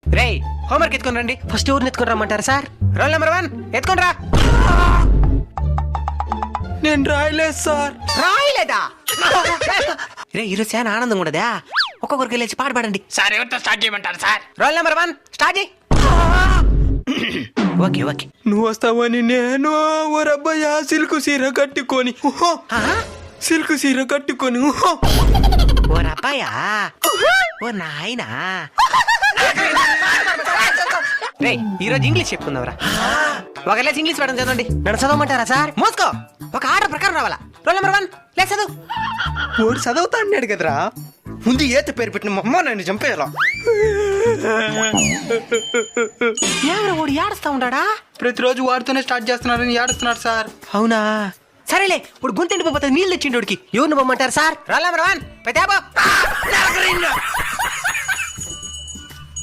రేయ్ హోంవర్క్ ఎత్తుకొని రండి. ఫస్ట్ ఎవరిని ఎత్తుకొని రమ్మంటారు సార్? రోల్ నెంబర్ 1 ఎత్తుకొని రా. నేను రాయలేదు సార్. రాయలేదా? రే ఈరోజు చాలా ఆనందంగా ఉండదా? ఒక్కొక్కరికి లేచి పాట పాడండి. సార్ ఎవరితో స్టార్ట్ చేయమంటారు సార్? రోల్ నెంబర్ 1 స్టార్ట్ చేయి. Okay okay. నువ్వు వస్తావని నేను ఓ రబ్బయ్య సిల్కు సీర కట్టుకొని సిల్కు సీర కట్టుకొని ఓ రబ్బాయా ఓ నాయనా. రే ఈరోజు ఇంగ్లీష్ చెప్పుకుందాంరా. ఒకలేసి ఇంగ్లీష్ పడడం చదవండి. నన్ను చదవమంటారా సార్? మోసుకో. ఒక ఆర్డర్ ప్రకారం రావాలా. రోల్ నెంబర్ 1 లే చదువు. ఓడి చదువుతా అన్నాడు కదరా. ముందు ఏత పేరు పెట్టిన మా అమ్మ నన్ను చంపేయాల. ఎవరు ఓడి ఏడుస్తా ఉంటాడా? ప్రతిరోజు వాడితోనే స్టార్ట్ చేస్తున్నారని ఏడుస్తున్నాడు సార్. అవునా సరేలే. ఇప్పుడు గొంతు ఎండిపోతే నీళ్ళు తెచ్చిండోడికి ఎవరిని పొమ్మంటారు సార్? Roll number 1 పెద్దాబో.